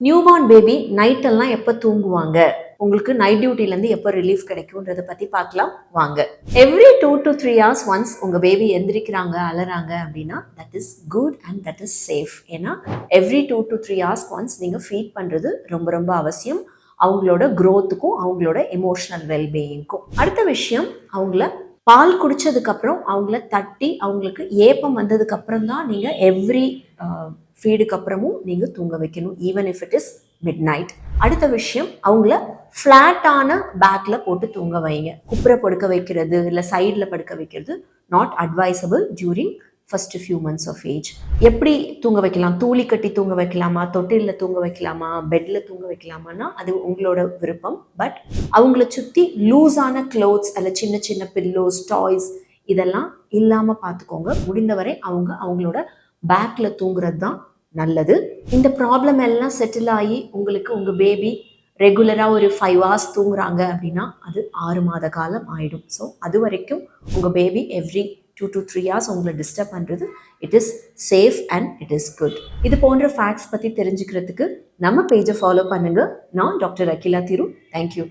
Newborn baby நைட்டெல்லாம் எப்போ தூங்குவாங்க, உங்களுக்கு நைட் டியூட்டிலேருந்து எப்போ ரிலீஃப் கிடைக்கும்ன்றதை பற்றி பார்க்கலாம் வாங்க. எவ்ரி 2 to 3 hours ஒன்ஸ் உங்கள் பேபி எந்திரிக்கிறாங்க அலறாங்க அப்படின்னா that is good and that is safe. ஏன்னா எவ்ரி 2 to 3 hours ஒன்ஸ் நீங்கள் ஃபீட் பண்ணுறது ரொம்ப ரொம்ப அவசியம், அவங்களோட க்ரோத்துக்கும் அவங்களோட எமோஷனல் வெல்பீயிங்க்கும். அடுத்த விஷயம், அவங்கள பால் குடிச்சதுக்கப்புறம் அவங்கள தட்டி அவங்களுக்கு ஏப்பம் வந்ததுக்கப்புறம் தான் நீங்கள் எவ்ரி ஃபீடுக்கு அப்புறமும் நீங்கள் தூங்க வைக்கணும், even if it is mid night. அடுத்த விஷயம், அவங்கள ஃப்ளாட்டான பேக்கில் போட்டு தூங்க வைங்க. குப்புற படுக்க வைக்கிறது இல்லை சைடில் படுக்க வைக்கிறது not advisable during first few months of age. எப்படி தூங்க வைக்கலாம், தூளி கட்டி தூங்க வைக்கலாமா, தொட்டிலில் தூங்க வைக்கலாமா, பெட்டில் தூங்க வைக்கலாமான்னா அது உங்களோட விருப்பம். பட் அவங்கள சுற்றி லூஸான க்ளோத்ஸ் அல்ல சின்ன சின்ன பில்லோஸ், டாய்ஸ் இதெல்லாம் இல்லாமல் பார்த்துக்கோங்க. முடிந்தவரை அவங்களோட பேக்கில் தூங்குறது தான் நல்லது. இந்த ப்ராப்ளம் எல்லாம் செட்டில் ஆகி உங்களுக்கு உங்கள் பேபி ரெகுலராக ஒரு 5 hours தூங்குறாங்க அப்படின்னா அது 6 மாத காலம் ஆகிடும். ஸோ அது வரைக்கும் உங்கள் பேபி எவ்ரி 2 to 3 hours உங்களை டிஸ்டர்ப் பண்ணுறது it is safe and it is good. இது போன்ற ஃபேக்ட்ஸ் பற்றி தெரிஞ்சுக்கிறதுக்கு நம்ம பேஜை ஃபாலோ பண்ணுங்கள். நான் டாக்டர் அகிலா திரு. தேங்க்யூ.